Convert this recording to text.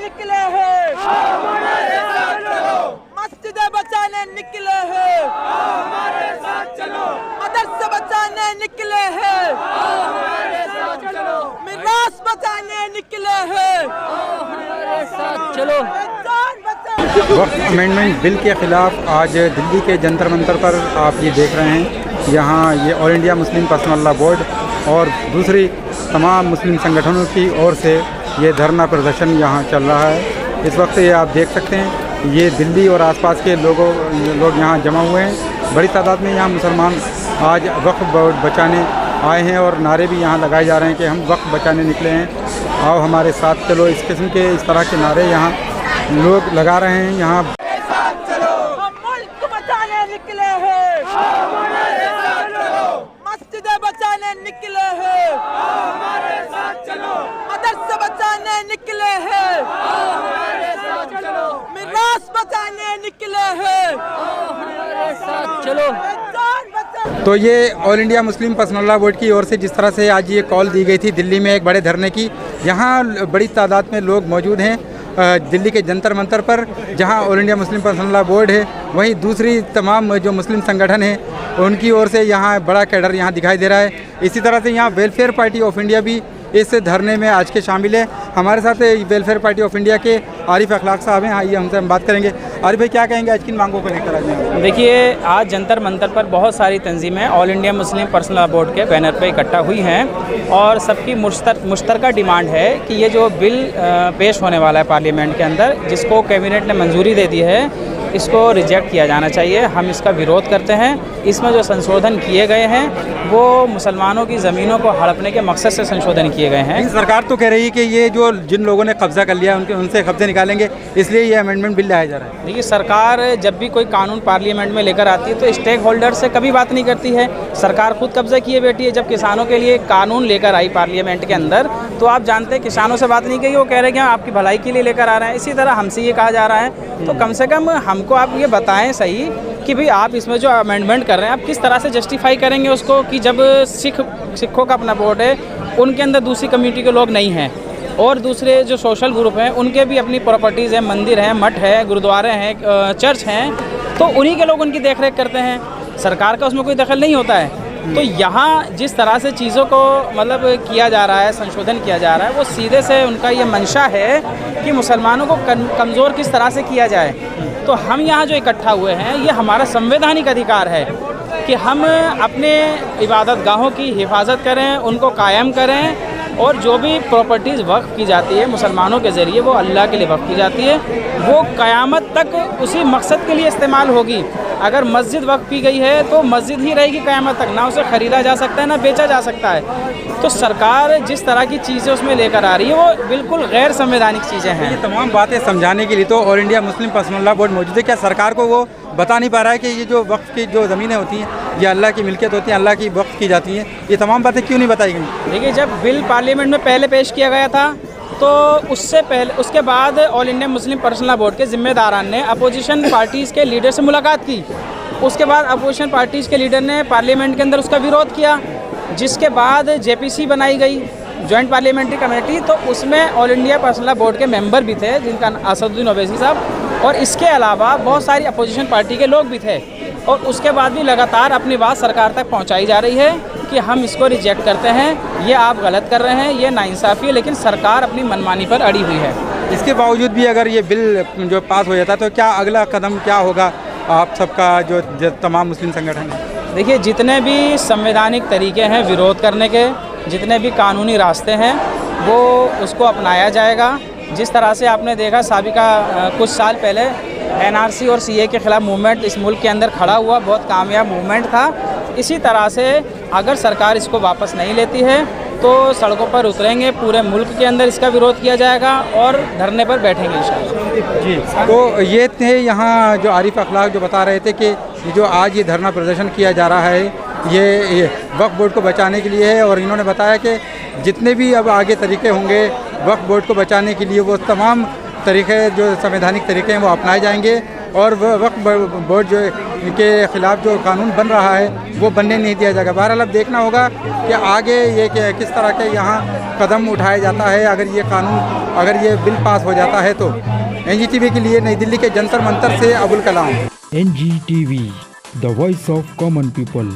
निकले हैं, मस्जिदें बचाने निकले हैं, मदरसे बचाने निकले हैं, मिरास बचाने निकले हैं। चलो। वक्फ अमेंडमेंट बिल के ख़िलाफ़ आज दिल्ली के जंतर मंतर पर आप ये देख रहे हैं, यहाँ ये all India Muslim Personal Law board और दूसरी तमाम मुस्लिम संगठनों की ओर से ये धरना प्रदर्शन यहाँ चल रहा है। इस वक्त ये आप देख सकते हैं, ये दिल्ली और आसपास के लोग यहाँ जमा हुए हैं। बड़ी तादाद में यहाँ मुसलमान आज वक्फ बोर्ड बचाने आए हैं और नारे भी यहाँ लगाए जा रहे हैं कि हम वक्फ बचाने निकले हैं, आओ हमारे साथ चलो। इस किस्म के इस तरह के नारे यहाँ लोग लगा रहे हैं। यहाँ हम मुल्क बचाने निकले हैं, मस्जिदें बचाने निकले हैं, मदरसे बचाने निकले हैं, मिरास बचाने निकले हैं। चलो। तो ये all India Muslim Personal Law board की ओर से जिस तरह से आज ये कॉल दी गई थी दिल्ली में एक बड़े धरने की, यहाँ बड़ी तादाद में लोग मौजूद हैं दिल्ली के जंतर मंतर पर, जहाँ all India Muslim Personal Law board है, वहीं दूसरी तमाम जो मुस्लिम संगठन हैं उनकी ओर से यहाँ बड़ा कैडर यहाँ दिखाई दे रहा है। इसी तरह से यहाँ वेलफेयर पार्टी ऑफ इंडिया भी इस धरने में आज के शामिल है। हमारे साथ वेलफेयर पार्टी ऑफ इंडिया के आरिफ अखलाक साहब हैं, आइए हमसे हम बात करेंगे। आरिफ भाई, क्या कहेंगे आज किन मांगों को लेकर? आज देखिए, आज जंतर मंतर पर बहुत सारी तंजीमें All India Muslim Personal Law Board के बैनर पर इकट्ठा हुई हैं और सबकी मुश्तरका डिमांड है कि ये जो बिल पेश होने वाला है पार्लियामेंट के अंदर, जिसको कैबिनेट ने मंजूरी दे दी है, इसको रिजेक्ट किया जाना चाहिए। हम इसका विरोध करते हैं। इसमें जो संशोधन किए गए हैं वो मुसलमानों की ज़मीनों को हड़पने के मकसद से संशोधन किए गए हैं। सरकार तो कह रही है कि ये जो जिन लोगों ने कब्जा कर लिया उनसे कब्जे निकालेंगे, इसलिए ये अमेंडमेंट बिल लाया जा रहा है। देखिए, सरकार जब भी कोई कानून पार्लियामेंट में लेकर आती है तो स्टेक होल्डर से कभी बात नहीं करती है। सरकार खुद कब्जा किए बैठी है। जब किसानों के लिए कानून लेकर आई पार्लियामेंट के अंदर, तो आप जानते हैं किसानों से बात नहीं की, वो कह रहे हैं कि हम आपकी भलाई के लिए लेकर आ रहे हैं। इसी तरह हमसे ये कहा जा रहा है, तो कम से कम हमको आप ये बताएं सही कि भाई आप इसमें जो अमेंडमेंट कर रहे हैं आप किस तरह से जस्टिफाई करेंगे उसको, कि जब सिखों का अपना बोर्ड है, उनके अंदर दूसरी कम्युनिटी के लोग नहीं हैं और दूसरे जो सोशल ग्रुप हैं उनके भी अपनी प्रॉपर्टीज़ हैं, मंदिर हैं, मठ है, गुरुद्वारे हैं, चर्च हैं, तो उन्हीं के लोग उनकी देखरेख करते हैं। सरकार का उसमें कोई दखल नहीं होता है। तो यहाँ जिस तरह से चीज़ों को मतलब किया जा रहा है, संशोधन किया जा रहा है, वो सीधे से उनका ये मंशा है कि मुसलमानों को कमज़ोर किस तरह से किया जाए। तो हम यहाँ जो इकट्ठा हुए हैं, ये हमारा संवैधानिक अधिकार है कि हम अपने इबादत गाहों की हिफाजत करें, उनको कायम करें, और जो भी प्रॉपर्टीज़ वक्फ की जाती है मुसलमानों के ज़रिए, वो अल्लाह के लिए वक्फ की जाती है, वो क़यामत तक उसी मकसद के लिए इस्तेमाल होगी। अगर मस्जिद वक्फ की गई है तो मस्जिद ही रहेगी क़यामत तक, ना उसे ख़रीदा जा सकता है ना बेचा जा सकता है। तो सरकार जिस तरह की चीज़ें उसमें लेकर आ रही है वो बिल्कुल गैर संवैधानिक चीज़ें हैं। ये तमाम बातें समझाने के लिए तो all India Muslim Personal Law board मौजूद है। क्या सरकार को वो बता नहीं पा रहा है कि ये जो वक्फ की जो ज़मीनें होती हैं ये अल्लाह की मिल्कियत होती हैं, अल्लाह की वक्फ की जाती हैं, ये तमाम बातें क्यों नहीं बताई गई? देखिए, जब बिल पार्लियामेंट में पहले पेश किया गया था तो उसके बाद all India Muslim Personal Law Board के ज़िम्मेदारान ने अपोजिशन पार्टीज़ के लीडर से मुलाकात की। उसके बाद अपोजिशन पार्टीज़ के लीडर ने पार्लियामेंट के अंदर उसका विरोध किया, जिसके बाद JPC बनाई गई, जॉइंट पार्लियामेंट्री कमेटी। तो उसमें all India personal Law Board के मेंबर भी थे, जिनका असदुद्दीन ओवैसी साहब, और इसके अलावा बहुत सारी अपोजिशन पार्टी के लोग भी थे। और उसके बाद भी लगातार अपनी बात सरकार तक पहुंचाई जा रही है कि हम इसको रिजेक्ट करते हैं, ये आप गलत कर रहे हैं, ये नाइंसाफ़ी है, लेकिन सरकार अपनी मनमानी पर अड़ी हुई है। इसके बावजूद भी अगर ये बिल जो पास हो जाता है तो क्या अगला कदम क्या होगा आप सबका, जो तमाम मुस्लिम संगठन है? देखिए, जितने भी संवैधानिक तरीके हैं विरोध करने के, जितने भी कानूनी रास्ते हैं, वो उसको अपनाया जाएगा। जिस तरह से आपने देखा साबिका कुछ साल पहले NRC और CA के ख़िलाफ़ मूवमेंट इस मुल्क के अंदर खड़ा हुआ, बहुत कामयाब मूवमेंट था। इसी तरह से अगर सरकार इसको वापस नहीं लेती है तो सड़कों पर उतरेंगे, पूरे मुल्क के अंदर इसका विरोध किया जाएगा और धरने पर बैठेंगे इंशाअल्लाह। जी, तो ये थे यहाँ जो आरिफ अखलाक जो बता रहे थे कि ये जो आज ये धरना प्रदर्शन किया जा रहा है ये वक्फ बोर्ड को बचाने के लिए है, और इन्होंने बताया कि जितने भी अब आगे तरीके होंगे वक्फ बोर्ड को बचाने के लिए वो तमाम तरीक़े जो संवैधानिक तरीके हैं वो अपनाए जाएंगे और वक्फ बोर्ड जो के ख़िलाफ़ जो कानून बन रहा है वो बनने नहीं दिया जाएगा। बहरहाल अब देखना होगा कि आगे ये किस तरह के यहाँ कदम उठाया जाता है। अगर ये बिल पास हो जाता है तो। NGTV के लिए नई दिल्ली के जंतर मंतर से Abul Kalam. NGTV, the voice of common people।